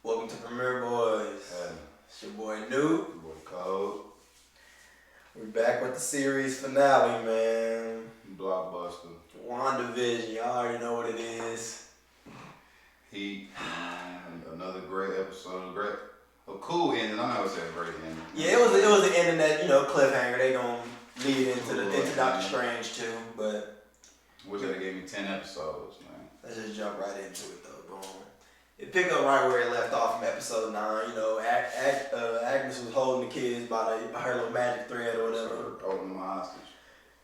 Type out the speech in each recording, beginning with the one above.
Welcome to Premier Boys. It's your boy New. Boy Code. We're back with the series finale, man. Blockbuster. WandaVision. Y'all already know what it is. Heat. Another great episode. A cool ending. I'm not gonna say a great ending. Yeah, it was an ending that, cliffhanger. They gonna lead into Doctor Strange too, but wish they gave me 10 episodes, man. let's just jump right into it though. Boom. It picked up right where it left off from episode 9. Agnes was holding the kids by her little magic thread or whatever. Holding them hostage.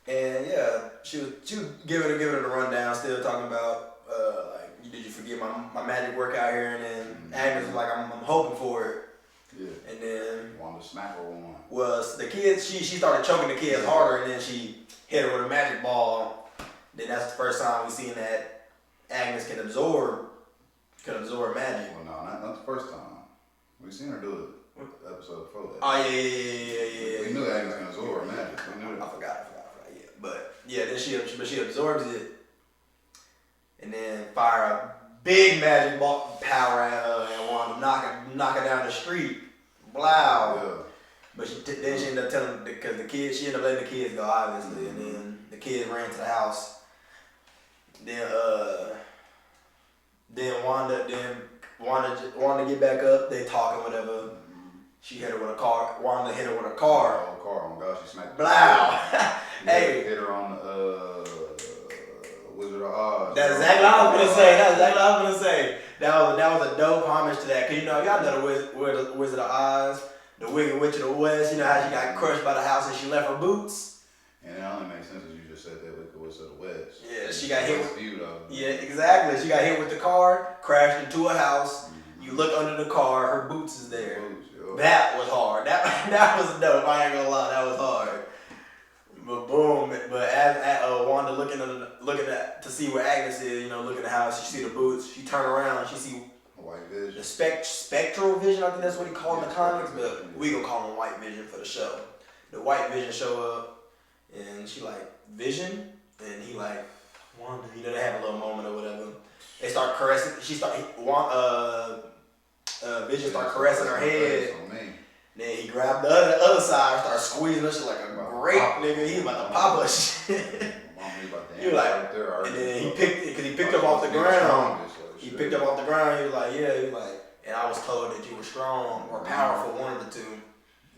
And yeah, she was giving it a rundown, still talking about did you forget my magic work out here? And then Agnes was like, I'm hoping for it. Yeah. And then Wanted to smack her one. was the kids. She started choking the kids harder, and then she hit her with a magic ball. Then that's the first time we seen that Agnes can absorb magic. Well, no, not the first time. We seen her do it the episode before that. Oh yeah. We knew Agnes can absorb magic. We knew that. I forgot. Yeah, but yeah, then she absorbs it, and then fire a big magic ball power at her and Wanda, knock her down the street. Blow. Yeah. But then she ended up telling because she ended up letting the kids go obviously, and then the kids ran to the house. Then Wanda get back up. They talking whatever. She hit her with a car. Wanda hit her with a car. Oh, car. Oh, gosh, she smacked Blow. Hey. Hit her on the Wizard of Oz. That's exactly what I was gonna say. That was a dope homage to that. Cause y'all know the Wizard of Oz, the Wicked Witch of the West. You know how she got crushed by the house and she left her boots. And it only makes sense as you just said that Wicked Witch of the West. Yeah, she got hit. Yeah, exactly. She got hit with the car, crashed into a house. Mm-hmm. You look under the car, her boots is there. That was hard. That was dope. I ain't gonna lie, that was hard. But boom. But as Wanda looking at to see where Agnes is, looking at the house, she see the boots. She turn around, she see white vision. the spectral vision. I think that's what he called in the comics, but we gonna call him white vision for the show. The white vision show up, and she like Vision, and he like Wanda. They have a little moment or whatever. They start caressing. Vision start caressing her head. Then he grabbed the other side, started squeezing her shit like a grape, nigga. He about to pop her shit. He like, and then he picked up off the ground. He picked up off the ground. He was like, and I was told that you were strong or powerful, one of the two.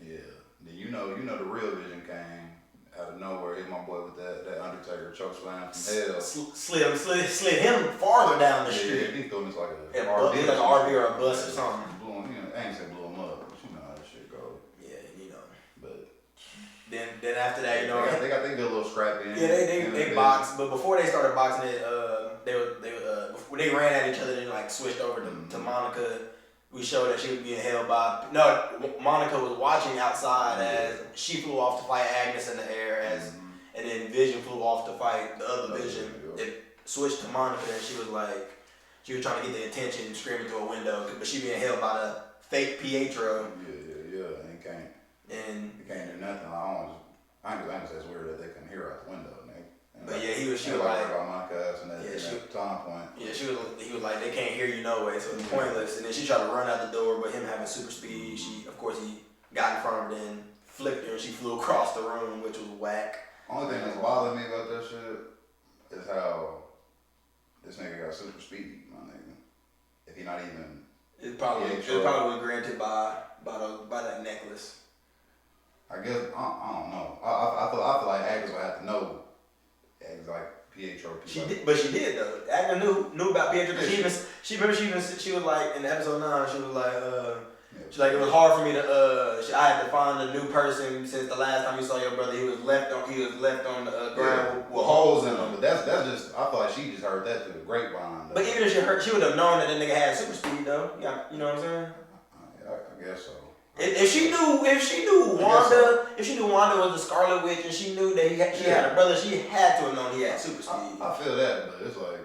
Yeah. Then you know the real Vision came out of nowhere. Hit my boy with that Undertaker choke slam from hell. Slid him farther down the street. Yeah, he threw him as like an RV or a bus or something. I ain't say blew him up, but you know how that shit go. Yeah, But then after that, they got their good little scrap in. Yeah, they boxed, but before they started boxing it, before they ran at each other and like switched over to Monica. We showed that she was being held by. No, Monica was watching outside as she flew off to fight Agnes in the air, and then Vision flew off to fight the other Vision. It switched to Monica, and she was trying to get the attention, screaming through a window, but she being held by the fake Pietro. Yeah, and he can't. And he can't do nothing. I think it's weird that they can hear out the window. But yeah, she was like about Monica ass and that time point. Yeah, he was like, they can't hear you no way, so it's pointless. And then she tried to run out the door, but him having super speed, he got in front of her, then flipped her, and she flew across the room, which was whack. Only thing that's bothering me about that shit is how this nigga got super speed, my nigga. If he not even, it probably was granted by that necklace. I guess I don't know. I feel like Agnes would have to know. Agnes like Pietro. She did though. Agnes knew about Pietro. She was like in episode 9. She was like it was hard for me to I had to find a new person since the last time you saw your brother. He was left on the ground with holes in him. But that's just, I feel like she just heard that through the grapevine. But even if she would have known that nigga had super speed though. Yeah, you know what I'm saying? I guess so. If she knew Wanda was the Scarlet Witch and she knew that she had a brother, she had to have known he had super speed. I feel that, but it's like,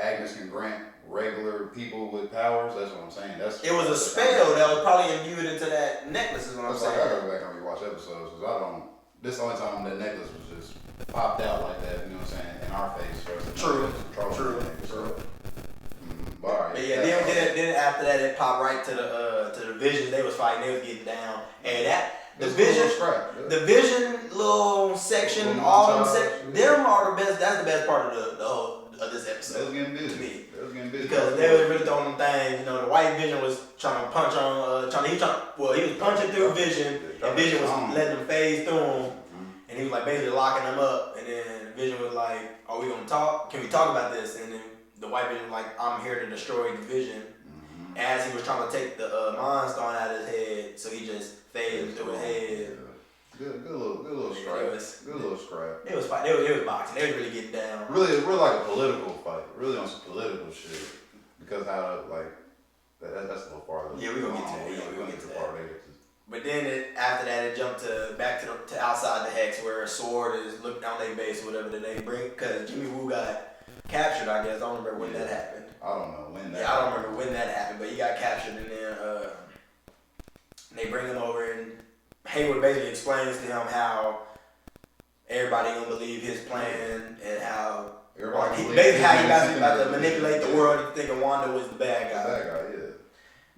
Agnes can grant regular people with powers. That's what I'm saying. It was a spell that was probably imbued into that necklace. Is what I'm saying. I gotta go back and rewatch episodes because this is the only time that necklace was just popped out like that. You know what I'm saying? In our face. True. But all right. Yeah. Then after that, it popped right to the Visions. They was fighting. They was getting down, and the Vision little section, all them them are the best. That's the best part of the whole of this episode. They was getting busy. To me. They was getting busy. Because they was really throwing them things. You know, the White Vision was trying to punch on. He was punching through Vision, and Vision was letting them phase through him, and he was like basically locking them up. And then Vision was like, "Are we gonna talk? Can we talk about this?" And then the White Vision was like, "I'm here to destroy the Vision." As he was trying to take the Mind Stone out of his head, so he just phased through his head. Good little scrap. Good little scrap. It was fight. It was boxing. They was really getting down. Really like a political fight. Really on some political shit. Because how that's a little farther. Yeah, we gonna get to that. Yeah, we gonna get to that. But then after that, it jumped back to outside the hex where Sword is looking down their base or whatever. Then they bring because Jimmy Woo got captured. I guess I don't remember when that happened. I don't know when that. Yeah, I don't remember when that happened, but he got captured and then they bring him over and Hayward basically explains to him how everybody gonna believe his plan and how he about to manipulate the world and thinking Wanda was the bad guy. The bad guy, yeah.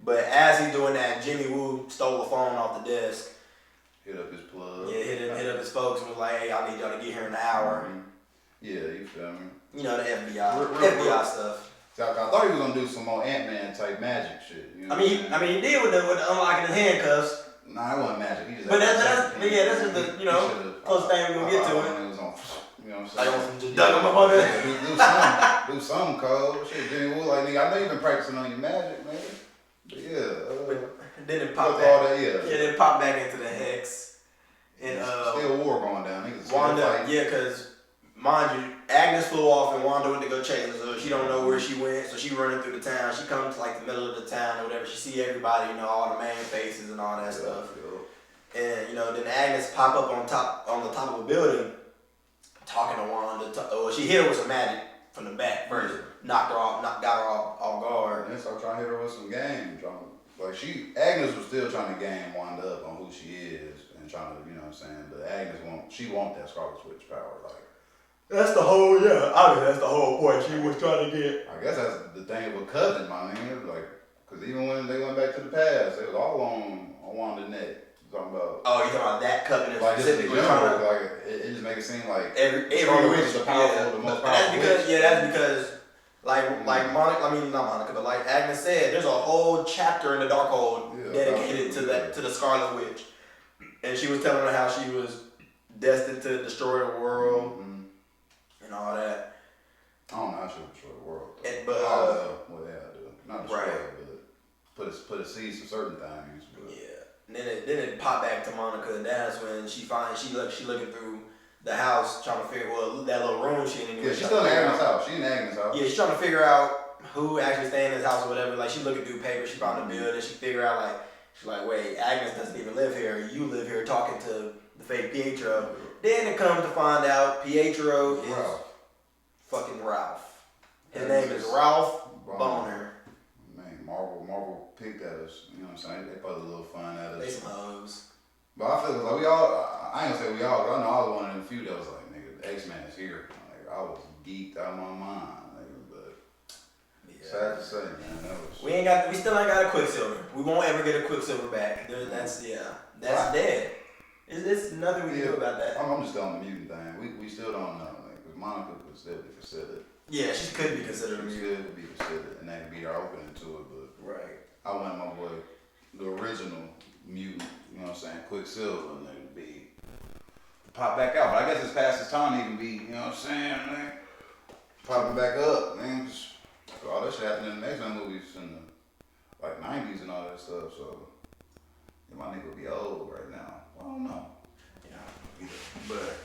But as he's doing that, Jimmy Woo stole the phone off the desk. Hit up his plug. Yeah, hit up his folks and was like, "Hey, I need y'all to get here in an hour." Yeah, you feel me? You know the FBI stuff. So I thought he was gonna do some more Ant-Man type magic shit. You know I mean, he did with the unlocking the handcuffs. Nah, it wasn't magic. He just. But that's just the close thing we're gonna get to it. It was on, you know what I'm saying? Like just dug him up on there. Do something, Cole. Shit, Jimmy Woo, like nigga, I know you've been practicing on your magic, man. But yeah. Then it popped back. Then it popped back into the hex. And still war going down. Niggas Wanda, because mind you, Agnes flew off and Wanda went to go chase her, so she don't know where she went. So she running through the town. She comes to like the middle of the town or whatever. She see everybody, all the main faces and all that stuff. And then Agnes pop up on the top of a building, talking to Wanda. She hit her with some magic from the back first, got her off guard. And then started trying to hit her with some game. Agnes was still trying to game Wanda up on who she is and trying to, you know what I'm saying. But Agnes wants that Scarlet Witch power, like. That's the whole that's the whole point. She was trying to get. I guess that's the thing with Coven, my nigga. Like, cause even when they went back to the past, it was all on Wanda's neck. Talking about. Oh, you talking about that Covenant like specifically? It just make it seem like every witch is the most powerful. That's because like Monica. I mean not Monica, but like Agnes said, there's a whole chapter in the Darkhold dedicated to the Scarlet Witch, and she was telling her how she was destined to destroy the world. And all that. I don't know how she would destroy the world. But do. Not destroy it, but put a cease to certain things. But. Yeah. And then it popped back to Monica, and that's when she looking through the house trying to figure that little room she in. Yeah, she's still in Agnes' house. She's in Agnes' house. Yeah, she's trying to figure out who actually stay in this house or whatever. Like she looking through paper, she found a building, she figure out she's like, wait, Agnes doesn't even live here. You live here talking to the fake Pietro. Then it comes to find out Pietro is fucking Ralph. His name is Ralph Boner. Man, Marvel picked at us. You know what I'm saying? They put a little fun at us. They some hoes. But I feel like I ain't gonna say we all, but I know I was one of them few that was like, nigga, the X-Man is here. Like, I was geeked out of my mind. Nigga, but sad to say, man. We still ain't got a Quicksilver. We won't ever get a Quicksilver back. That's dead. It's nothing we can do about that. I'm just on the mutant thing. We still don't know. Because Monica could still be considered. Yeah, she could be considered a mutant. She could be considered, and that could be our opening to it. But right. I want my boy, the original mutant, you know what I'm saying, Quicksilver, and then be pop back out. But I guess it's past his time to even be, you know what I'm saying, man, popping back up, man. All that shit happened in the X-Men movies in the 90s and all that stuff. So my nigga would be old right now. I don't know. Yeah. But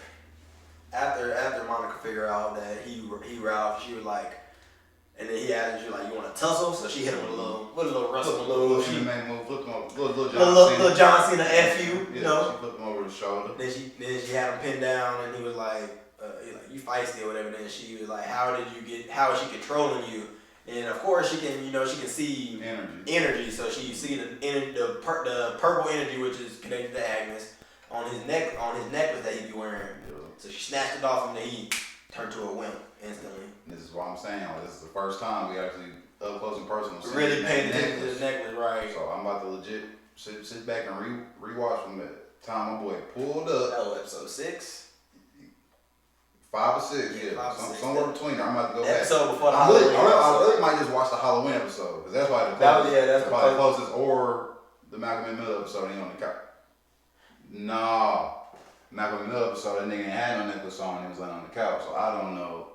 after Monica figured out that he Ralph, she was like, and then he asked, she was like, you want to tussle? So she hit him with a little wrestle move. She made move, flipped him over, little John Cena F you, you know. She flipped him over the shoulder. Then she had him pinned down, and he was like, you feisty or whatever. Then she was like, how is she controlling you? And of course she can see energy. So she see the purple energy, which is connected to Agnes, on his necklace that he be wearing. Yeah. So she snatched it off him, and he turned to a wimp instantly. This is what I'm saying. This is the first time we actually up close and personal. Really paying attention to the necklace, right? So I'm about to legit sit back and rewatch from that time my boy pulled up. That was episode 6. 5 or 6, yeah. 5 or 6. Somewhere between there. I'm about to go back. Episode before the I Halloween. really might just watch the Halloween episode because that's probably the closest. That's probably the closest, or the Malcolm in the Middle episode. He on the couch. No, Malcolm in the Middle episode. That nigga ain't had no necklace on. He was laying on the couch. So I don't know.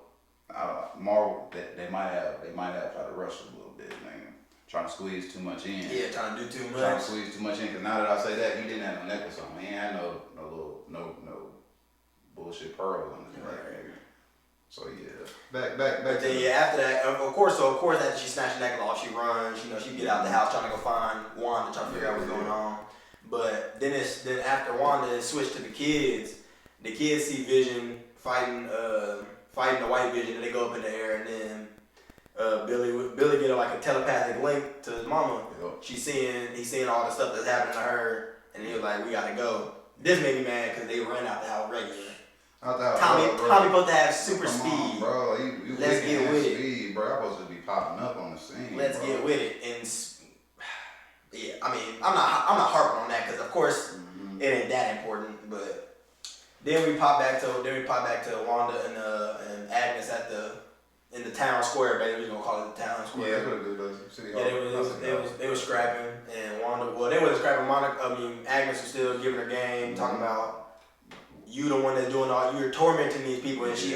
Marvel, they might have tried to rush a little bit, man. Trying to squeeze too much in. Yeah, trying to do too much. Trying to squeeze too much in. Because now that I say that, he didn't have no necklace on. He ain't had no bullshit pearls on his neck. So yeah, back. But then yeah, after that, of course after she snatched the necklace off, she runs. She get out the house trying to go find Wanda, trying to figure out what's going on. But then after Wanda switched to the kids. The kids see Vision fighting the White Vision, and they go up in the air, and then Billy get like a telepathic link to his mama. Yep. He's seeing all the stuff that's happening to her, and he was like, "We gotta go." This made me mad because they ran out the house regular. Tommy supposed to have super speed. Bro, you let's get with it. Speed, bro. I'm supposed to be popping up on the scene. Let's get with it. And yeah, I mean, I'm not harping on that because of course it ain't that important. But then we pop back to Wanda and Agnes in the town square. Baby, we're gonna call it the town square. Yeah, City Hall. Yeah, they was scrapping, and Wanda. Well, they wasn't scrapping. Agnes was still giving her game, talking about. You the one that's doing you're tormenting these people, and she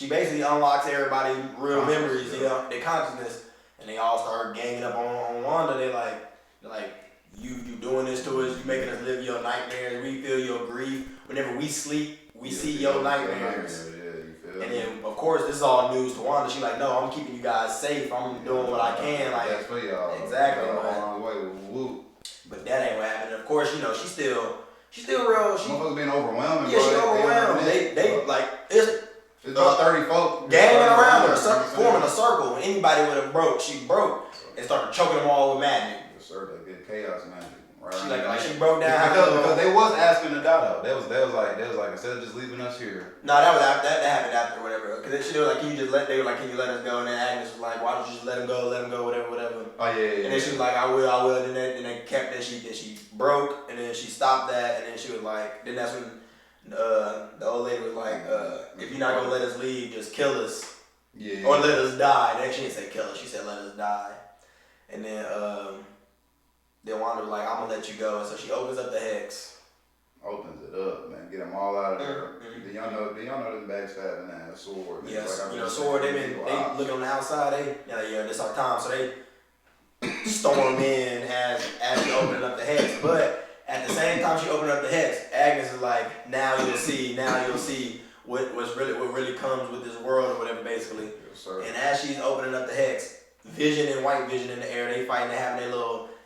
basically unlocks everybody's real memories, their consciousness, and they all start ganging up on Wanda. They're like, you doing this to us, you making us live your nightmares, we feel your grief. Whenever we sleep, we see your nightmares. And then, of course, this is all news to Wanda. She's like, no, I'm keeping you guys safe. I'm doing what I can. Like, that's for y'all. Exactly. But that ain't what happened. And of course, she's still real. Motherfuckers being overwhelmed. Yeah, she overwhelmed. They like it's about 30 folks ganging around her, forming a circle. And anybody would have broke, she broke and started choking them all with magic. Yes, sir. That good chaos magic. Right. She broke down. Because they was asking to die though. They was like instead of just leaving us here. No, that happened after whatever. Because she was like, can you let us go? And then Agnes was like, why don't you just let him go, whatever. Oh yeah. And then she was like, I will. And then they kept that. She broke, and then she stopped that, and then she was like, then that's when the old lady was like, if you're not gonna let us leave, just kill us. Yeah. Or let us die. Then she didn't say kill us. She said let us die. And then Wanda was like, I'm gonna let you go. And so she opens up the hex. Opens it up, man. Get them all out of there. Do y'all know them backstabbing ass sword? Yes, sword. They looking on the outside. This our time. So they storm in as she opening up the hex. But at the same time she opened up the hex, Agnes is like, now you'll see what really comes with this world or whatever, basically. Yes, sir. And as she's opening up the hex, Vision and White Vision in the air, they fighting,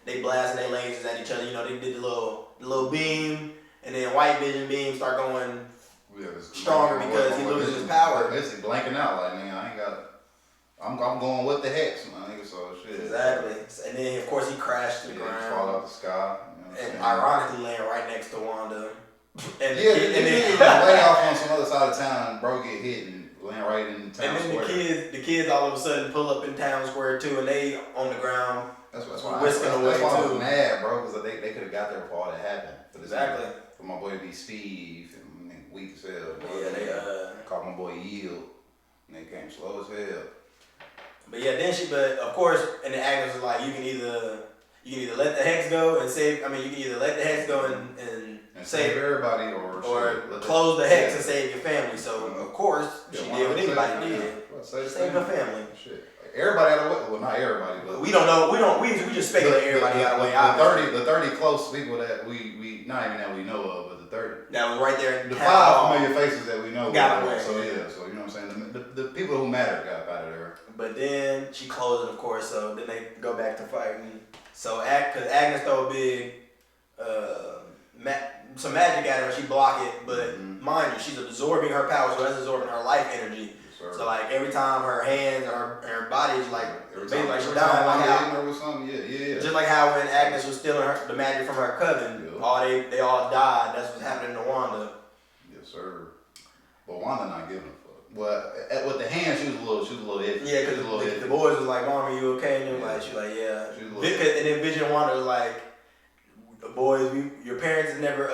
they blasting their lasers at each other. They did the little beam, and then White Vision beam start going stronger because he loses his power. Basically blanking out like, man, I ain't got. I'm going with the hex, man. So shit. Exactly. And then of course he crashed to the ground. Fall out the sky. And ironically laying right next to Wanda. And then way off on some other side of town, bro, get hit and land right in town square. And then the kids all of a sudden pull up in town square too, and they on the ground. That's why I was mad, bro, because they could have got there before all that happened. Exactly. For my boy to be Steve and weak as hell. Bro. Yeah, they caught my boy Yield, and they came slow as hell. But of course, and then Agnes was like, you can either let the hex go and save. You can either let the hex go and save everybody, or close the hex and save your family. So of course, she did what anybody did. Save her family. Shit. Everybody out of the way. Well, not everybody, but we don't know. We just speculate everybody out of the way. The 30 close people that we not even that we know of, but the 30 that was right there. The 5 familiar faces that we know got away. So you know what I'm saying. The people who matter got out of there. But then she closed it, of course. So then they go back to fighting. So because Agnes throw a big some magic at her, she block it. But mind you, she's absorbing her power, so that's absorbing her life energy. So like every time her hands or her body is like she's dying, just like how when Agnes was stealing the magic from her cousin, they all died. That's what's happening to Wanda. Yes, sir. But Wanda not giving a fuck. Well, with the hand, she was a little iffy. Yeah, because the boys was like, "Mom, are you okay?" And they were like, "She was like, yeah." And then Vision Wanda was like, "Boys, your parents never."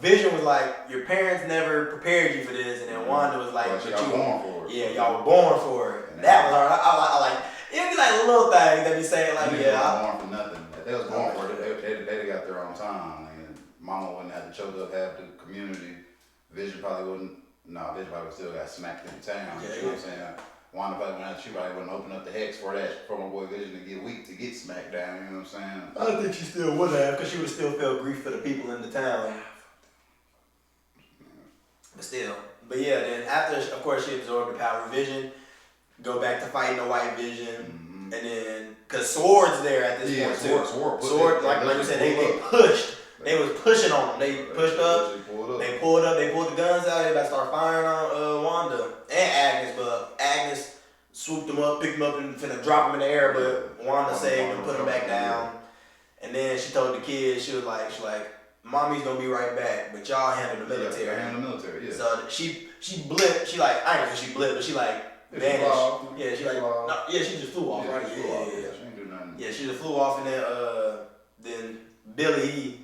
Vision was like, "Your parents never prepared you for this," and then Wanda was like, "But y'all born for it." Yeah, y'all were born for it. And that was hard. I like. It'd be like little things that be saying like, "Yeah." Born for nothing. If they was born for it. They got their own time. And Mama wouldn't have to choke up half the community. Vision probably wouldn't. No, Vision probably still got smacked in town. Yeah, you know what I'm saying? Wanda probably wouldn't open up the hex for my boy Vision to get weak to get smacked down. You know what I'm saying? I think she still would have, because she would have still felt grief for the people in the town. But still. But yeah, then after, of course, she absorbed the power of Vision, go back to fighting the White Vision, and then, because Sword's there at this point too. Sword, like you said, they pushed. They was pushing on them. They pushed up. They pulled up. They pulled the guns out. They about to start firing on Wanda and Agnes. But Agnes swooped them up, picked them up, and finna drop them in the air. But Wanda saved them, put them back down. And then she told the kids, she was like, "Mommy's gonna be right back, but y'all handle the military." Yeah, handle the military. Yeah. So she blipped. She like, I ain't gonna say she blipped, but she like vanished. Yeah, she like, no, yeah, she just flew off, right? Yeah. She ain't do nothing. Yeah, she just flew off, and then Billy.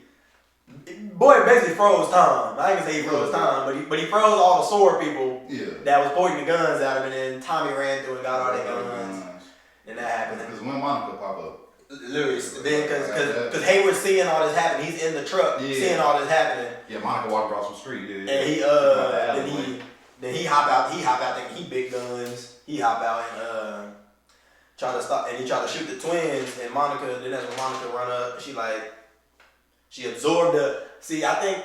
Boy basically froze time. I ain't gonna say he froze time, but he froze all the sword people that was pointing the guns at him, and then Tommy ran through and got all their guns. And that happened. Because when Monica pop up. Literally, then because Hayward's seeing all this happening, he's in the truck seeing all this happening. Yeah, Monica walked across the street. Yeah. And he hop out thinking he big guns. He hop out and try to stop, and he tried to shoot the twins. And Monica, then that's when Monica run up. She absorbed the. See, I think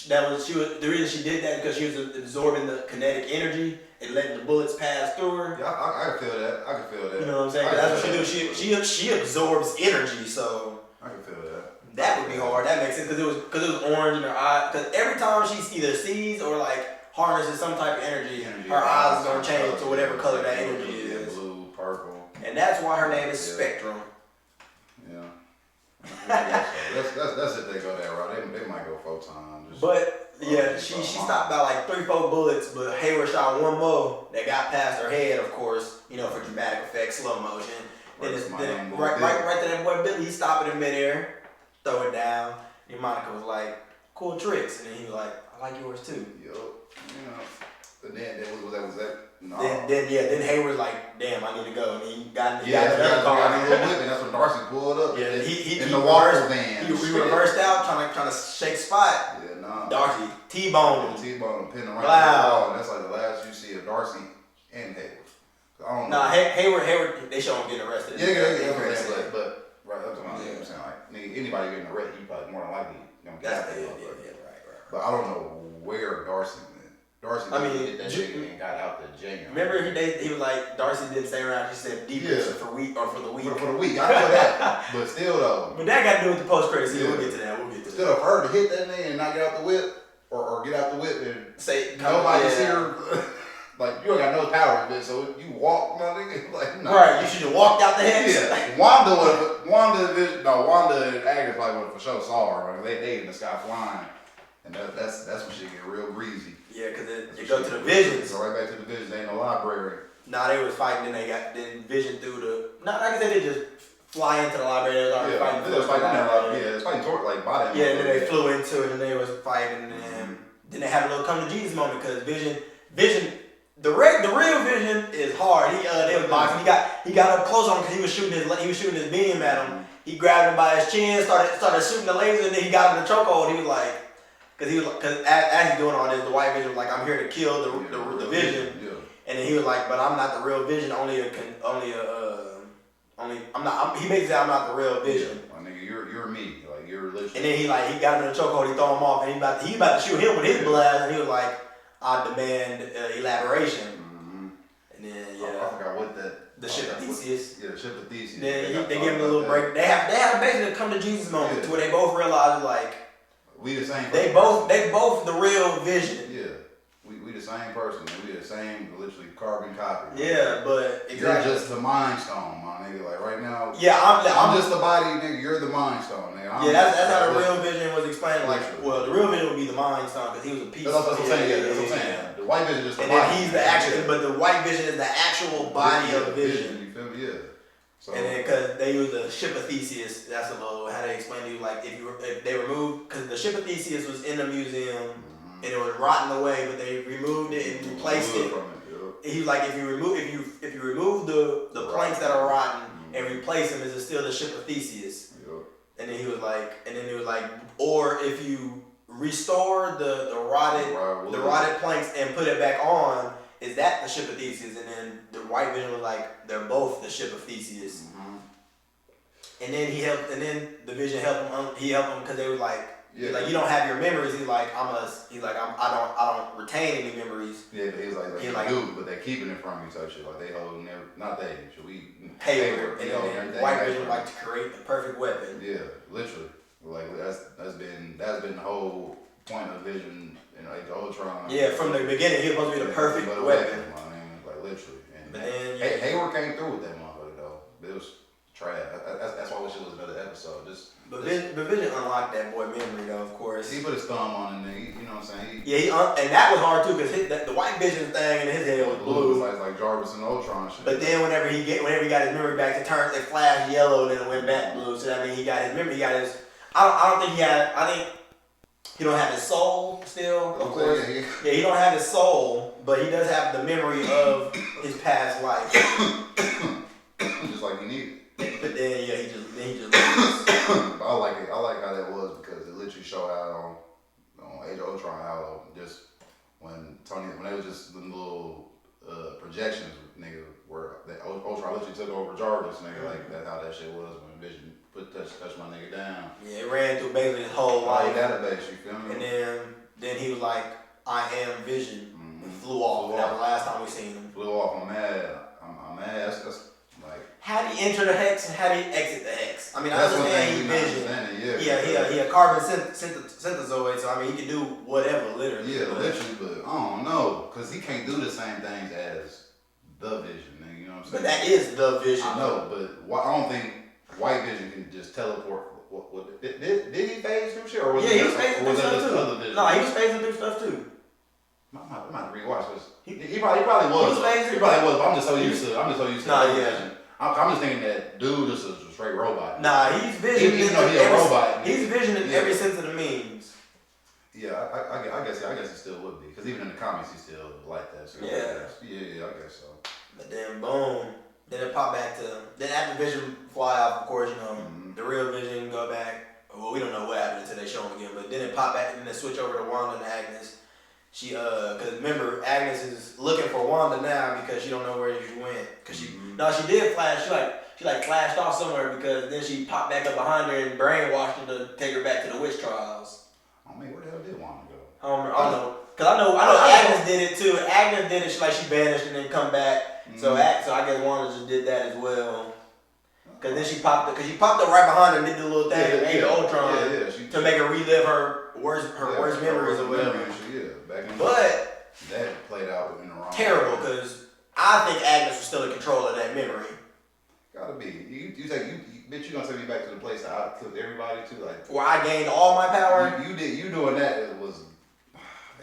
the reason she did that because she was absorbing the kinetic energy and letting the bullets pass through her. Yeah, I can feel that. You know what I'm saying? That's what she do. She absorbs energy, so. I can feel that. That would be hard. That makes sense because it was orange in her eye. Because every time she either sees or like harnesses some type of energy her eyes is gonna change to whatever color that energy is. Blue, purple. And that's why her name is Spectrum. Yeah. That's if they go that route. They might go photon. But yeah, she stopped by like 3-4 bullets, but Hayward shot one more that got past her head, of course, for dramatic effect, slow motion. Then right to that boy Billy, he stopped it in midair, throw it down. And Monica was like, "Cool tricks," and then he was like, "I like yours too." And then was that. No. Then Hayward's like, "Damn, I need to go," and he got another car. And that's when Darcy pulled up. Yeah, he in the water van. He reversed out, trying to shake spot. Yeah, nah. Darcy T-boned him, pinning right wow. And that's like the last you see of Darcy and Hayward. I don't know. Nah, Hayward, they show him getting arrested. Yeah, but right up to my I'm saying like anybody getting arrested, you probably more than likely gonna get out there. Right. But I don't know where Darcy went. Darcy did that shit and got out the jail. Remember he was like, Darcy didn't stay around. She said debriefing for the week. For the week, I know that. But still though. But that got to do with the post credits. We'll get to that. Still for her to hit that nigga and not get out the whip, or get out the whip and say nobody's here. Like you ain't got no power in it, so you walk, my nigga. Like no. Right, you should have walked out the hex. Yeah. Wanda and Agnes probably would have for sure saw her. Like, they in the sky flying. And that's when she get real greasy. Yeah, because it go to the visions. Go right back to the visions. They ain't no library. Nah, they was fighting. Then Vision through the. Not like I said, they just fly into the library. They was already fighting. They was fighting in that library. Yeah, it's fighting toward like by that. Yeah, and then they flew into it, and they was fighting, and then they had a little come to Jesus moment because Vision. The real Vision is hard. They was boxing. He got up close on him because he was shooting his beam at him. He grabbed him by his chin, started shooting the laser, and then he got him in the chokehold. He was like. Because as he's doing all this, the White Vision was like, "I'm here to kill the Vision," and then he was like, "But I'm not the real Vision. He basically said I'm not the real Vision." My nigga, you're me. Like you're literally. And then he got him in the chokehold. He threw him off, and he about to shoot him with his blast, and he was like, "I demand elaboration." Mm-hmm. And then I forgot what that. The ship of Theseus. Yeah, the ship of Theseus. Then they give him a little break. They have basically come to Jesus moment where they both realize like. We the same person. They both the real Vision. Yeah. We the same person. We the same literally carbon copy. Yeah, but exactly. You're just the mind stone, my nigga. Like right now. Yeah, I'm just the body, nigga. You're the mind stone, nigga. That's how the real Vision was explained. Like, well, the real Vision would be the mind stone because he was a piece. That's what I'm saying. Yeah, that's what I'm saying. The White Vision is the and body. then he's the actual, but the White Vision is the actual body of Vision. You feel me? Yeah. So, and then because they use the ship of Theseus, that's a little how they explain to you like if they removed because the ship of Theseus was in the museum and it was rotting away, but they removed it and replaced it. He's like if you remove the planks that are rotten and replace them, is it still the ship of Theseus? And then he was like, or if you restore the rotted planks and put it back on, is that the ship of Theseus? And then the White Vision was like, they're both the ship of Theseus. And then the Vision helped him. He helped him because they were like, like you don't have your memories. He's like, I don't retain any memories. Yeah, he's like, dude, but they're keeping it from you, type shit. Like they holding not they. Should we Hayward? And then White Vision like to create the perfect weapon. Yeah, literally. Like that's been the whole point of Vision and like the Ultron. Yeah, from the beginning, he was supposed to be the perfect weapon. Like literally. And then, Hayward came through with that motherfucker though. It was trash. That's why I wish it was another episode. But Vision unlocked that boy memory though, of course. He put his thumb on it, and you know what I'm saying? And that was hard too, because the White Vision thing in his head was blue. Like Jarvis and Ultron shit. But then whenever he got his memory back, it flashed yellow, and then it went back blue. So that means he got his memory. He got his. I don't think he had. I think he don't have his soul still. Of course. Yeah, he don't have his soul, but he does have the memory of his past life. Just like he needed. But then he just. I like it. I like how that was because it literally showed how on Age of Ultron how just when they was just the little projections, nigga, where that Ultron literally took over Jarvis, nigga, like that's how that shit was when Vision touched my nigga down. Yeah, it ran through basically his whole life. Database, you feel me? And then he was like, I am Vision. And flew off. That was the last time we seen him. Flew off. I'm mad. I'm mad. That's like. How do you enter the hex and how do you exit the hex? I mean, I understand he's Vision. He a carbon synthesoid, so I mean, he can do whatever, literally. Yeah, literally, but I don't know, because he can't do the same things as the Vision, nigga, you know what I'm saying? But that is the Vision. I know, but I don't think White Vision can just teleport. Did he phase through shit? Or was he was phasing through stuff too. Other Vision? No, he was phasing through stuff too. I'm about to rewatch this. He probably was. He probably was, but I'm just so used to Vision. I'm just thinking that dude is a straight robot. Nah, he's Vision. Even though he's a robot. He's Vision in every sense of the means. Yeah, I guess he still would be, because even in the comics he's still like that. So yeah, I guess so. But then boom, then it popped back to after Vision fly off. Of course, the real Vision go back. Well, we don't know what happened until they show him again. But then it popped back and then they switch over to Wanda and Agnes. She because remember Agnes is looking for Wanda now because she don't know where she went. Cause she did flash. She flashed off somewhere because then she popped back up behind her and brainwashed her to take her back to the witch trials. I mean, where the hell did Wanda go? I don't know. Cause I know Agnes did it too. Agnes did it. She vanished and then come back. So I guess Wanda just did that as well. Cause then she popped up right behind her and did the little thing, Age of Ultron, to make her relive her worst memories or whatever. But that played out in the wrong. Terrible, because I think Agnes was still in control of that memory. Gotta be. You bitch, you gonna take me back to the place that I killed everybody too, like. Where I gained all my power. You doing that?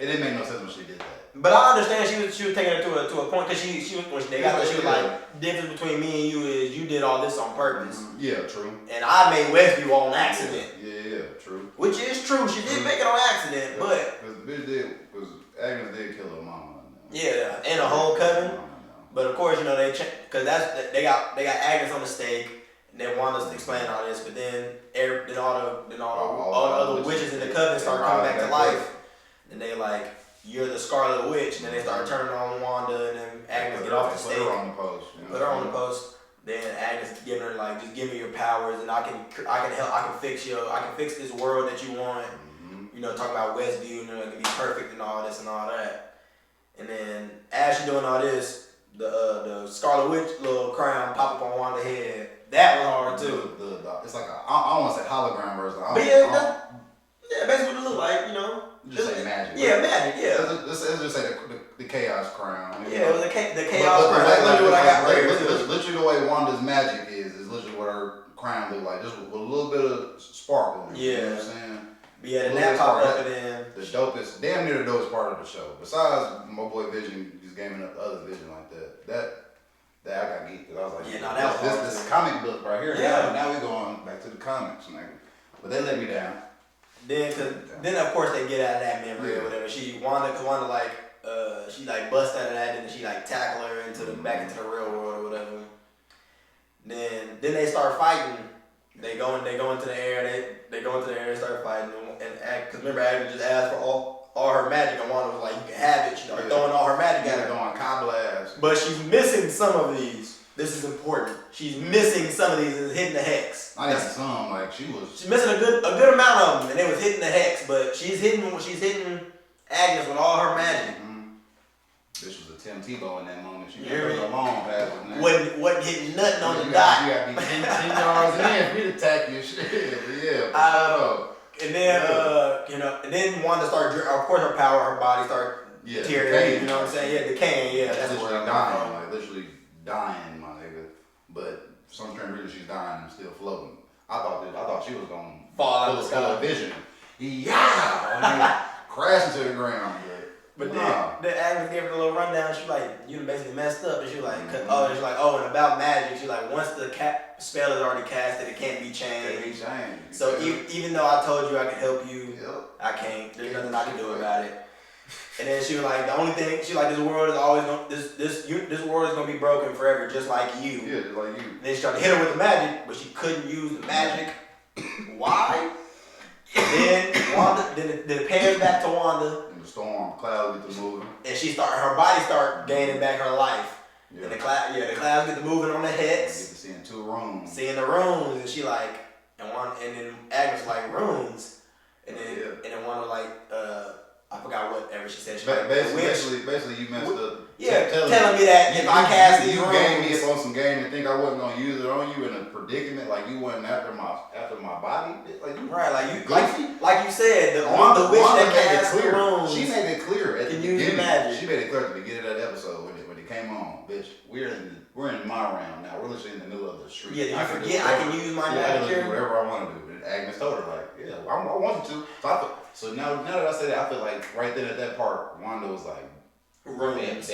It didn't make no sense when she did that. But I understand she was taking it to a point because she was like, difference between me and you is you did all this on purpose. Yeah, true. And I made Westview on accident. Yeah, true. Which is true. She did make it on accident, but because Agnes did kill her mama. Yeah, and a whole coven. But of course, because they got Agnes on the stake. And then Wanda's explaining all this, but then all the other witches in the coven start coming back to life. And they like, you're the Scarlet Witch, and then they start turning on Wanda, and then Agnes get off the stake. Put her on the post. Put her on the post. Then Agnes giving her like, just give me your powers, and I can help. I can fix this world that you want. Talk about Westview, and it can be perfect and all this and all that. And then as she's doing all this, the Scarlet Witch little crown pop up on Wanda's head. That was hard too. It's like I don't want to say hologram version. But basically what it looked like, Just say magic. Yeah, magic. Yeah. Let's just say the chaos crown. Yeah, it was the chaos crown. That's literally what I got right here. Literally the way Wanda's magic is literally what her crown looked like, just with a little bit of sparkle. Yeah. You know what I'm saying? But yeah, then that popped up and then the dopest, damn near the dopest part of the show. Besides my boy Vision just gaming up the other Vision like that I got geeked. I was like, yeah, no, that was this comic book right here. Yeah. Now we going back to the comics, nigga. But they let me down. Then of course they get out of that memory or whatever. Wanda like she like bust out of that and then she like tackle her into the back into the real world or whatever. Then they start fighting. They go into the air. They go into the air and start fighting. And because remember, Agnes just asked for all her magic, and Wanda was like, "You can have it." She started throwing all her magic at her. Going blast. But she's missing some of these. This is important. She's missing some of these and hitting the hex. I need some like she's missing a good amount of them, and it was hitting the hex. But she's hitting Agnes with all her magic. This was a Tim Tebow in that moment. She gave her a long pass. Wasn't hitting nothing on the dot. You got to be 10 yards in for me to attack your shit. Yeah. And then Wanda started. Of course, her power, her body started deteriorating. You know what I'm saying? Yeah, decaying. Yeah, that's literally where I'm dying. Like literally dying, my nigga. But for some strange reason, she's dying and still floating. I thought she was gonna fall out of the sky. Vision. Yeah. Crash into the ground. But then Agnes gave her a little rundown. She like, you basically messed up. And she like, and about magic, she like, once the spell is already casted, it can't be changed. So even though I told you I could help you, I can't. There's nothing I can do about it. And then she was like, the only thing she like, this world is always gonna this world is gonna be broken forever, just like you. Yeah, just like you. And then she tried to hit her with the magic, but she couldn't use the magic. Why? And then it pans back to Wanda. Storm, clouds get to moving. And her body start gaining back her life. Yeah. And the clouds get to moving on the hex. Get to seeing 2 rooms. Seeing the runes, and she like, and then Agnes like runes, and then one was like, I forgot whatever she said. She basically, you messed up. Yeah, telling me that if I cast these runes, you gave me up on some game and think I wasn't gonna use it on you in a predicament, like you wasn't after my body, like you right, like you said, the witch that cast the runes. She made it clear at the beginning. Magic. She made it clear at the beginning of that episode when it came on, bitch. We're in my round now. We're literally in the middle of the street. Yeah, you forget I can use my magic. I can do whatever I want to do. And Agnes told her like, yeah, I want you to. So now that I say that, I feel like right then at that part, Wanda was like, ruins.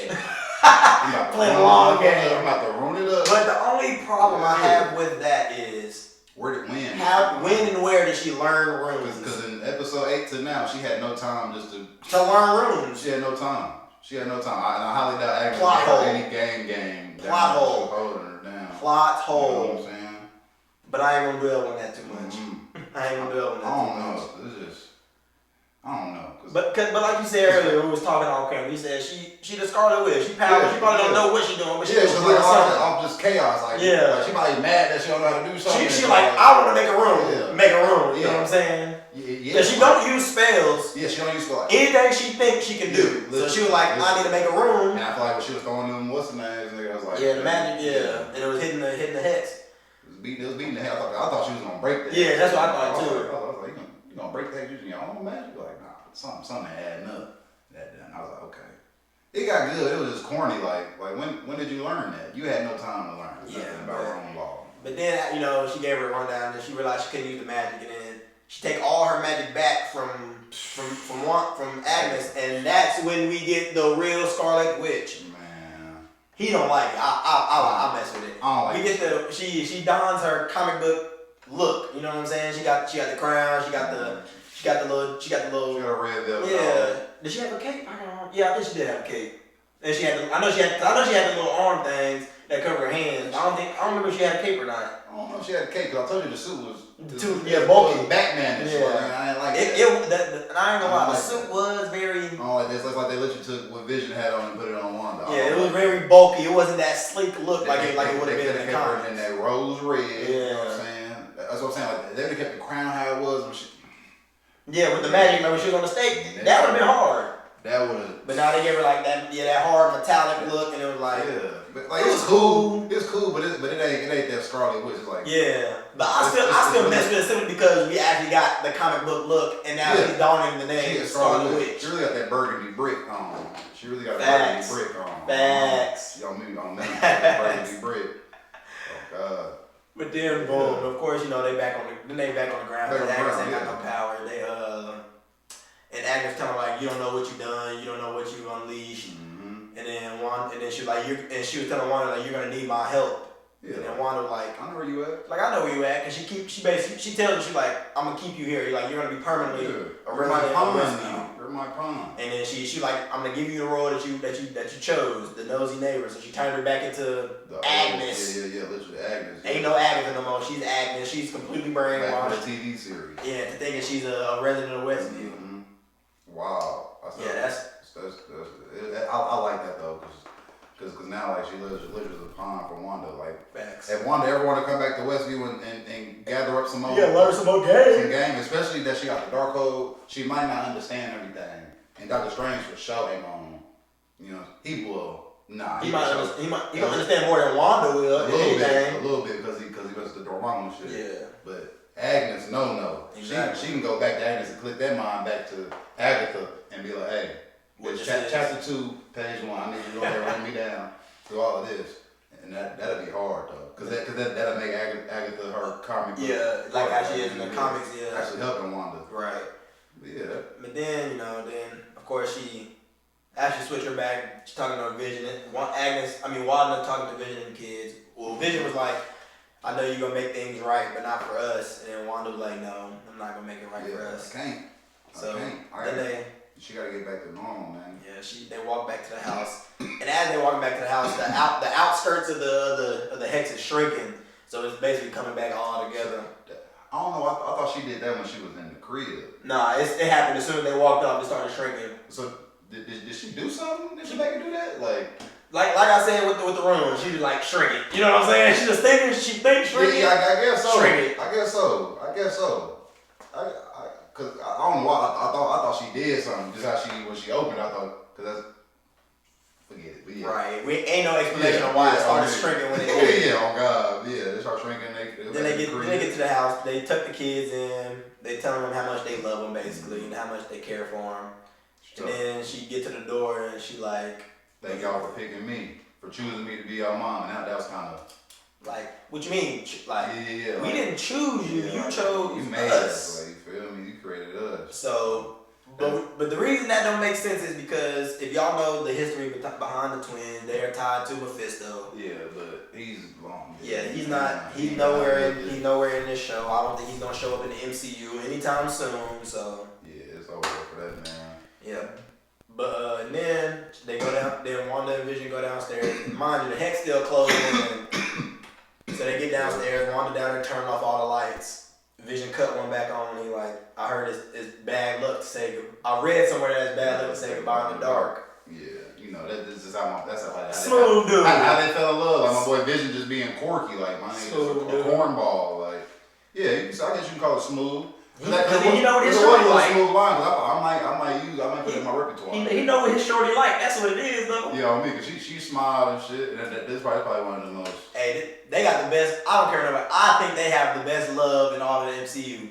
I'm playing a long game. I'm about to ruin it up. But the only problem I have with that is when and where did she learn runes? Because in episode 8 to now, she had no time just to learn runes. She had no time. I highly doubt Agnes Plot hole. Any game. Plot hole. Holding her down. Plot hole. You know what I'm saying? But I ain't gonna dwell on that too much. I ain't gonna dwell on that too much. I don't know. But like you said earlier, when we was talking on camera, we said she the Scarlet Witch. She powerful. She probably don't know what she's doing, but she's doing something. Off just chaos. Like she probably mad that she don't know how to do something. She like, I want to make a room. Yeah. Make a room. You know what I'm saying? Yeah. She don't use spells. Yeah, she don't use spells. Anything she thinks she can do. So she was like, I need to make a room. And I feel like when she was throwing them, what's the names? I was like, the magic. Yeah, and it was hitting the hex. It was beating the heck. I thought she was gonna break that. Yeah, that's what I thought too. I was like, you gonna break that using your own magic? Like, nah, something adding up. That done. I was like, okay. It got good. It was just corny. Like when did you learn that? You had no time to learn nothing about her own law. But then she gave her a rundown and she realized she couldn't use the magic, and then she take all her magic back from Agnes, and that's when we get the real Scarlet Witch. He don't like it. I mess with it. I don't like we get the she dons her comic book look. You know what I'm saying? She got the crown. She got the little. She got a red velvet. Yeah. Did she have a cape? I don't know. Yeah, I think she did have a cape. And she had. I know she had the little arm things that cover her hands. I don't remember if she had a cape or not. I don't know if she had a cape, because I told you the suit was bulky. Batman and shit. I didn't like it. And I ain't gonna lie, the suit was very. Oh, like this. Looks like they literally took what Vision had on and put it on Wanda. Yeah, it was very bulky. It wasn't that sleek look like it would have been in the comics. And that rose red. Yeah. You know what I'm saying? That's what I'm saying. Like, they would have kept the crown how it was. Yeah, with the magic, remember she was on the stake? That would have been hard. That would have. But now they gave her like that hard metallic look, and it was like. Yeah. But like, it was cool. It's cool, but it ain't that Scarlet Witch. It's like. Yeah. But I still mess with it simply because we actually got the comic book look, and now she's donning the name Scarlet Witch. She really got that burgundy brick on. She really got Facts. burgundy brick on. Facts. Y'all mean on that burgundy brick. Oh God. But then boom, of course, you know, they back on the ground. But Agnes ain't got no power. And Agnes tell her like, you don't know what you done, you don't know what you unleashed. Mm-hmm. And then she was like, she was telling Wanda like, you're gonna need my help. Yeah. And then Wanda was like, I know where you at. Like, I know where you at, cause she tells her, she's like, I'm gonna keep you here. Like, you're gonna be permanently a resident of Westview. You're my pawn. And then she like, I'm gonna give you the role that you chose, the nosy neighbor. So she turned her back into Agnes. Yeah, literally Agnes. Ain't no Agnes no more. She's Agnes. She's completely brainwashed. Back from the TV series. Yeah, to thinking she's a resident of Westview. Mm-hmm. Wow. That's I like that though, cause now like she lives as a pawn for Wanda. Like, facts. if Wanda ever want to come back to Westview and gather up some more, learn some more game, especially that she got the dark code, she might not understand everything. And Doctor Strange for sure ain't gonna, you know, he will. Nah, he might understand more than Wanda will. A little bit, because he was the Dormammu shit. Yeah. But Agnes, no. Exactly. She can go back to Agnes and click that mind back to Agatha and be like, hey, chapter 2, page 1, I need you to go there and run me down through all of this. And that'll be hard though, cause that'll make Agatha her comic book. Yeah, like how she is in the comics. Yeah, actually helping Wanda. Right. But yeah. But then of course after she switched her back, she's talking to Vision. Wanda talking to Vision and the kids. Well, Vision was like, I know you're gonna make things right, but not for us. And then Wanda was like, no, I'm not gonna make it right for us. I can't. Then she gotta get back to normal, man. Yeah, they walk back to the house, and as they walking back to the house, the outskirts of the hex is shrinking, so it's basically coming back all together. I don't know. I thought she did that when she was in the crib. Nah, it happened as soon as they walked off. It started shrinking. So did she do something? Did she make her do that? Like I said with the room, she was like shrinking. You know what I'm saying? She just thinking she thinks shrinking. Yeah, I guess so. Shrinking. I guess so. Cause I don't know why I thought she did something. Just how when she opened, I thought, cause that's, forget it. But yeah. Right. We ain't no explanation on why it started shrinking when it did. Yeah, oh God, yeah, they start shrinking. Then they get to the house. They tuck the kids in. They tell them how much they love them, basically, and how much they care for them. And then she get to the door and she like, thank y'all for picking me, for choosing me to be your mom. And that was kind of like, what you mean? Like, yeah, we didn't choose you. You chose you made us. You feel me? You created us. So, but the reason that don't make sense is because if y'all know the history behind the twins, they are tied to Mephisto. Yeah, but he's long. Yeah, he's not. He's nowhere in this show. I don't think he's gonna show up in the MCU anytime soon. So yeah, it's over for that man. Yeah, but and then they go down. Then Wanda and Vision go downstairs. Mind you, the hex still closing. So they get downstairs. Wanda down there turning off all the lights. Vision cut one back on. And he like, I heard it's bad luck to say. I read somewhere that it's bad luck to say goodbye in the dark. Yeah, you know this is how smooth dude. How they fell in love. Like my boy Vision just being quirky. Like my name is a cornball. Like yeah, I guess you can call it smooth. Because you know what his shorty like. Smooth lines. I might put it in my repertoire. He know what his shorty like. That's what it is though. Yeah, on me, cause she smiled and shit. And this is probably one of the most. Hey, they got the best. I don't care nobody. I think they have the best love in all of the MCU.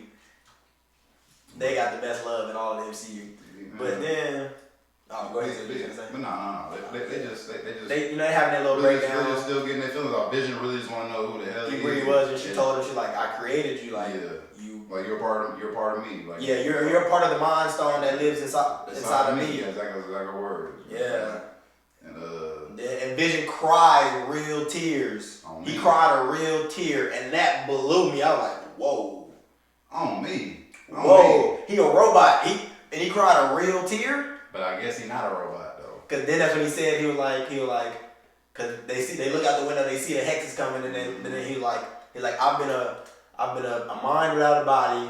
They got the best love in all of the MCU. But then, go ahead. But no. They just. They having that little breakdown. They're just still getting their feelings off. Vision really just want to know who the hell he really was, and she told him, she like, I created you, like you. Like you're part of me. Like yeah, you're a part of the Mind Stone that lives inside of me. Yeah, exactly like a word. Yeah. And Vision cried real tears. He cried a real tear, and that blew me. I was like, whoa. On me. Whoa. He a robot. He cried a real tear. But I guess he's not a robot though. Cause then that's when he said he was like, cause they look out the window, they see the hex is coming, and then he's like, I've been a mind without a body.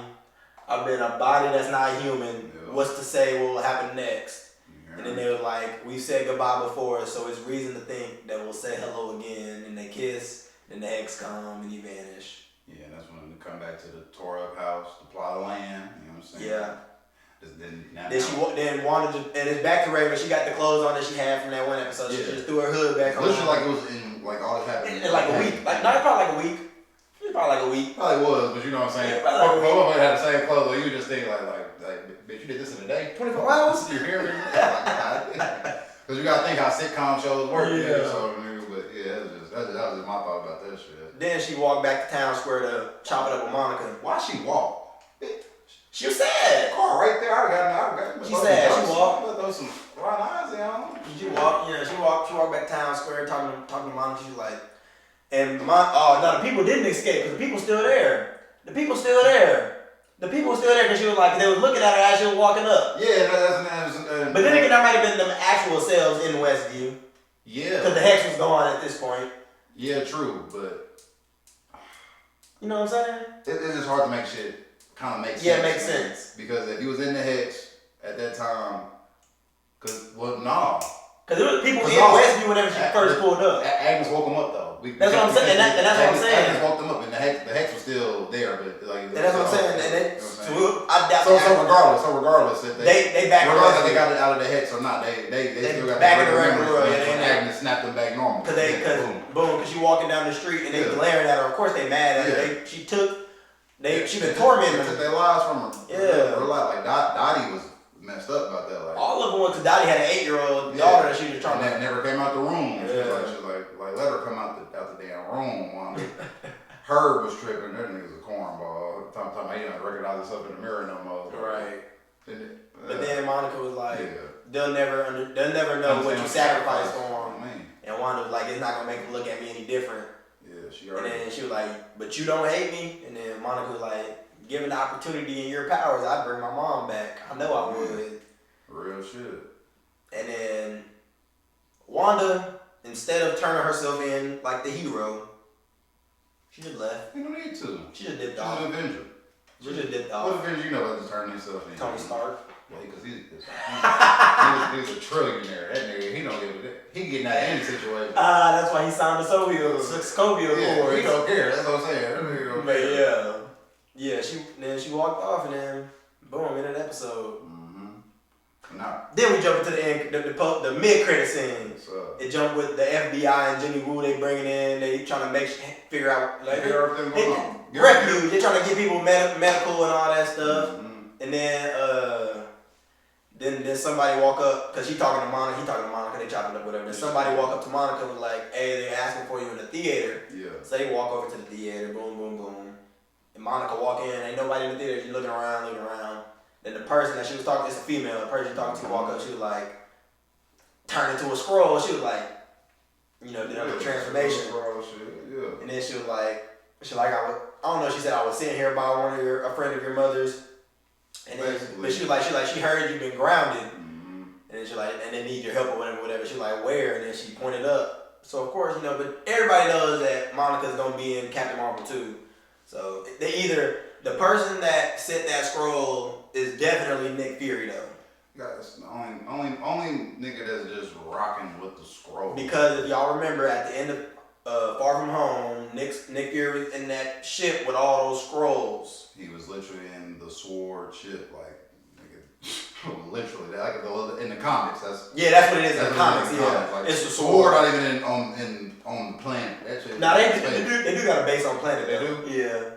I've been a body that's not human. Yeah. What's to say what will happen next? Yeah. And then they were like, we said goodbye before, so it's reason to think that we'll say hello again. And they kiss, then the hex come, and he vanish. Yeah, that's when we come back to the tore up house, the plot of land. You know what I'm saying? Yeah. Then Wanda and it's back to Raven. She got the clothes on that she had from that one episode. She just threw her hood back on. Literally like it was in like all the happened in like a week. Probably like a week. It was probably like a week. Probably was, but you know what I'm saying. Probably had the same clothes. You just think like, bitch, you did this in a day, 24 hours. You're hearing me? Because you gotta think how sitcom shows work. Yeah. So, but yeah. Yeah, that was just my thought about that shit. Then she walked back to town square to chop it up with Monica. Why she walk? She was sad. Car right there. I got. She said she walked. Throw some raw lines in. She walked. Yeah, she walked back to town square talking to Monica. She was like, no, the people didn't escape because the people still there. The people still there because she was like, they was looking at her as she was walking up. Yeah, that's but then again, that might have been them actual cells in Westview. Yeah. Because the hex was gone at this point. Yeah, true, but you know what I'm saying? It's just hard to make shit kind of make sense. Yeah, it makes sense. Because if he was in the hex at that time, because there was people in Westview whenever she first pulled up. Agnes woke him up though. That's what I'm saying. And that's what I'm saying. Agnes woke them up, and the hex was still there, but like. And that's what I'm saying. So regardless, if they back regardless if they got it out of the hex or not, they still got back in the regular world. Agnes snapped them back normal. Because she walking down the street and they glaring at her. Of course they mad at her. She been tormenting them. They took their lives from her. Yeah. Her life. Like Dottie was messed up about that. Like all of them went to Dottie had an 8-year-old daughter that she was trying to. Never came out the room. Yeah. She was like let her come out the damn room. Herb was tripping. That nigga's a cornball. Talking about he don't recognize himself in the mirror no more. Right. But then Monica was like, they'll never know what you sacrificed for them. And Wanda was like, it's not gonna make them look at me any different. Yeah, she already. And then she was like, but you don't hate me. And then Monica was like, given the opportunity in your powers, I'd bring my mom back. I know I would. Real shit. And then Wanda, instead of turning herself in like the hero, she just left. You don't need to. She just dipped off. She's an Avenger. She just dipped off. What Avenger you know about to turn himself in? Tony Stark. Yeah, because he's a trillionaire. That nigga, he don't give a damn. He getting out of any situation. That's why he signed the Sokovia Accord. He don't care. That's what I'm saying. But yeah. She walked off and then boom, in an episode. Then we jump into the end, the mid-credit scene. It jumped with the FBI and Jimmy Woo. They bringing in. They trying to figure out like refuge. They trying to get people medical and all that stuff. And then somebody walk up because he talking to Monica. They chopping up whatever. Then somebody walk up to Monica and was like, "Hey, they're asking for you in the theater." Yeah. So they walk over to the theater. Boom, boom, boom. And Monica walk in. Ain't nobody in the theater. She's looking around. Then the person that she was talking, it's a female. The person she talking to walk up. She was like, turned into a scroll. She was like, did a transformation. Yeah. And then she was like, I don't know. She said I was sitting here by a friend of your mother's. And then, but she was like, she heard you've been grounded. And then she like, and they need your help or whatever. She was like, where? And then she pointed up. So of course, but everybody knows that Monica's gonna be in Captain Marvel 2. So they either the person that sent that scroll is definitely Nick Fury though. That's the only nigga that's just rocking with the scroll. Because if y'all remember at the end of Far From Home, Nick Fury was in that ship with all those scrolls. He was literally in the sword ship, like nigga, literally. Like in the comics, that's what it is in the comics. Yeah, like, it's the sword. Not even on the planet. That shit. Nah, they do got a base on planet. They do. Yeah.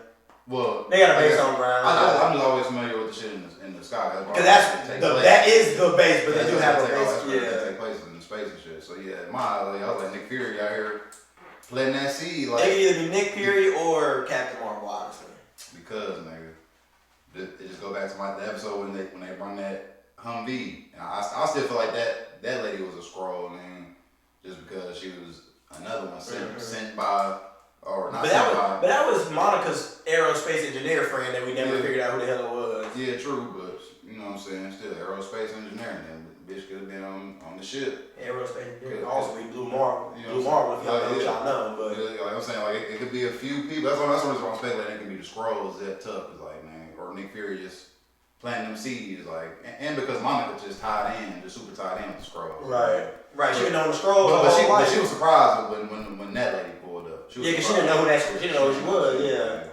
Well, they got a base on ground. I'm just always familiar with the shit in the sky. Because that is the base, but they do have a base. They take place in space and shit. So yeah, I was like Nick Fury out here planting that seed. Like, it can either be Nick Fury or Captain Marvel, honestly. Because nigga, it just go back to the episode when they bring that Humvee, and I still feel like that lady was a scroll, man, just because she was another one sent by. Or not but that was Monica's aerospace engineer friend that we never figured out who the hell it was. Yeah, true, but you know what I'm saying? Still aerospace engineering. That bitch could have been on the ship. Aerospace engineering. Also be Blue Marvel. Blue Marvel, if y'all know what y'all know. But like I'm saying, like it could be a few people. That's what I'm speculating. It could be the Skrulls that tough. It's like, man, or Nick Fury just planting them seeds, like, and because Monica just super tied in with the Skrulls. Right. She didn't know the Skrulls. But she was surprised when that lady pulled up. Because she didn't know she didn't know who she was. Yeah.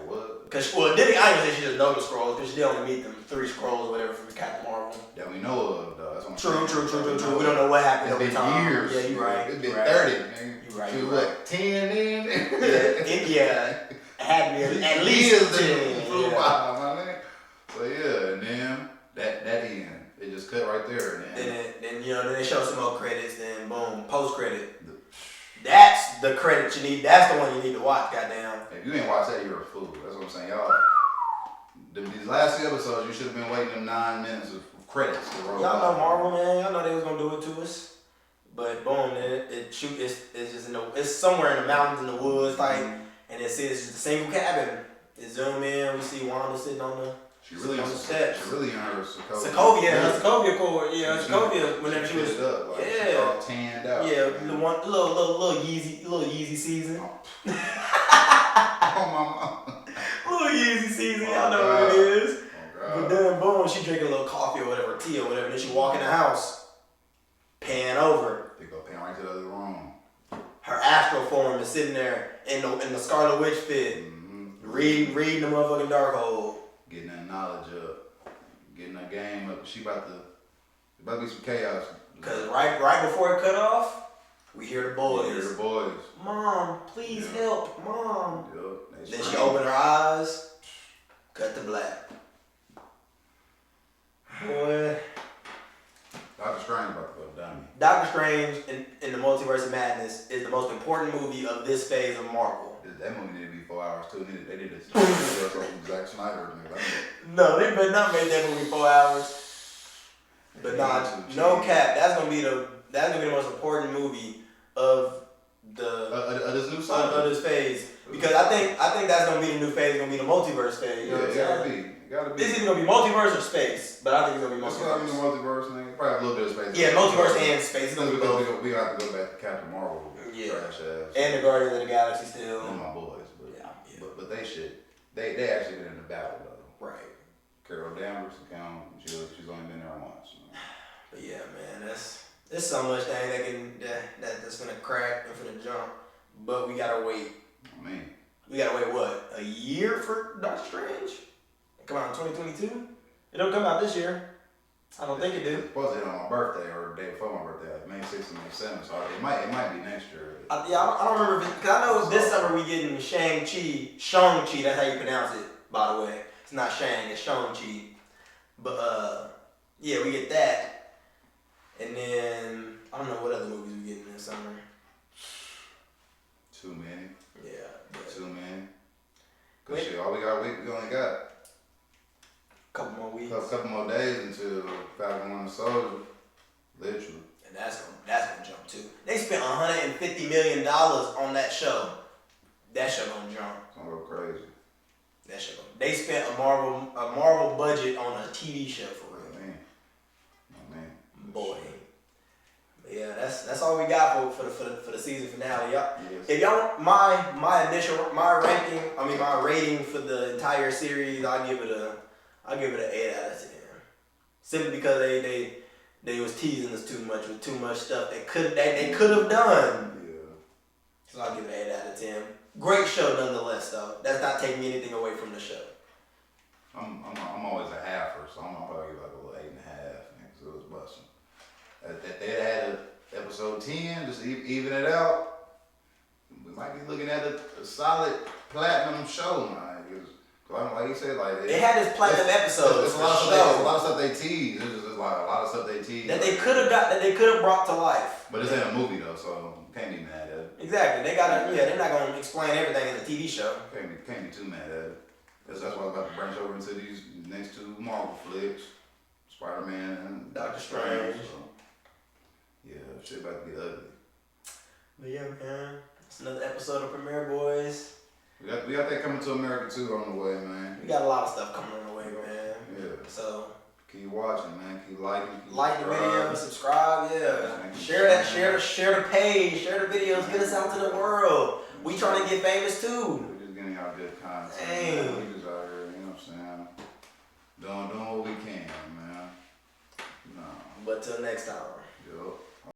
Because I didn't say she just know the Skrulls because she didn't only meet them 3 Skrulls or whatever from Captain Marvel. That we know of, though. That's what True. We don't know what happened over time. Years. Yeah, you're right. It's been 30. Man. You're right. She was what, 10 in? Yeah. Had me at least 10. So yeah, and then that end, it just cut right there. Then they show some more credits. Then boom, post credit. That's the credit you need. That's the one you need to watch. Goddamn. If you ain't watch that, you're a fool. That's what I'm saying, y'all. These last 2 episodes, you should have been waiting them 9 minutes of credits to roll. Y'all know Marvel, man. Y'all know they was gonna do it to us. But boom, it's just it's somewhere in the mountains, in the woods, like, and it's just a single cabin. It zoom in, we see Wanda sitting on the steps. She really in her Sokovia cord. Yeah, Sokovia. Whenever she was up, like, she all tanned out. Yeah, the one little Yeezy season. Oh my mom. Little Yeezy season. Y'all know what it is. Oh, but then boom, she drinking a little coffee or whatever, tea or whatever. Then she walk in the house, pan over. They go pan right to the other room. Her astral form is sitting there in the Scarlet Witch fit, reading the motherfucking dark hole. Getting that knowledge up, getting that game up. She about to be some chaos. Cause right before it cut off, we hear the boys. Mom, please help, Mom. Yep. Then she opened her eyes, cut to black. Boy. Doctor Strange about to go dummy. Doctor Strange in the Multiverse of Madness is the most important movie of this phase of Marvel. That movie needed to be 4 hours too. They did this like Zack Snyder. No, they better not make that movie 4 hours. But no cap. That's gonna be the most important movie of this new song. Of this phase. Because I think that's gonna be the new phase. It's gonna be the multiverse phase. You know what I'm saying? Gotta be. It's either gonna be multiverse or space, but I think it's gonna be multiverse. It's gonna be multiverse, nigga. Probably a little bit of space. Yeah, multiverse and space. It's gonna be both. We have to go back to Captain Marvel. Yeah. Trash ass. And the Guardians of the Galaxy still. And my boys, yeah. But they should. They actually been in the battle though. Right. Carol Danvers account. She's only been there once. But yeah, man, there's so much thing that's gonna crack and finna jump. But we gotta wait. We gotta wait what? A year for Doctor Strange? It come out in 2022? It don't come out this year. I don't think it do. It's supposed to hit on my birthday or the day before my birthday, like May 6th and May 7th. So it might be next year. I don't remember because I know this summer we getting Shang-Chi, that's how you pronounce it, by the way. It's not Shang, it's Shang-Chi. But yeah, we get that. And then I don't know what other movies we getting this summer. Too many. Yeah. Too many. Cause shit, all we only got couple more weeks. A couple more days until Falcon Winter Soldier. Literally. And that's gonna jump too. They spent $150 million on that show. That show gonna jump. It's gonna go crazy. That show. They spent a Marvel budget on a TV show for real. Man. Boy. But yeah, that's all we got for the season finale. Y'all, yes. If y'all my rating for the entire series, I'll give it an 8 out of 10. Simply because they was teasing us too much with too much stuff they could have done. Yeah. So I'll give it an 8 out of 10. Great show nonetheless though. That's not taking anything away from the show. I'm always a halfer, so I'm probably give like a little 8.5. So it was busting. If they had an episode 10, just even it out, we might be looking at a solid platinum show, man. Like you said, like they had this platinum episode. There's a lot of stuff they tease. There's just like a lot of stuff they tease that they could have brought to life. But it's in a movie though, so can't be mad at it. Exactly. They're not gonna explain everything in the TV show. Can't be too mad at it. That's why I'm about to branch over into these next 2 Marvel flicks, Spider-Man and Doctor Strange. So, yeah, shit about to get ugly. But yeah, man, it's another episode of Premiere Boys. We got that coming to America too on the way, man. We got a lot of stuff coming on the way, man. Yeah. So keep watching, man. Keep liking. Like the video, subscribe, yeah. Share the page, share the videos, get us out to the world. We trying to get famous too. We're just getting out good content. Dang. We just out here, you know what I'm saying? Doing what we can, man. No. But till next time. Yup.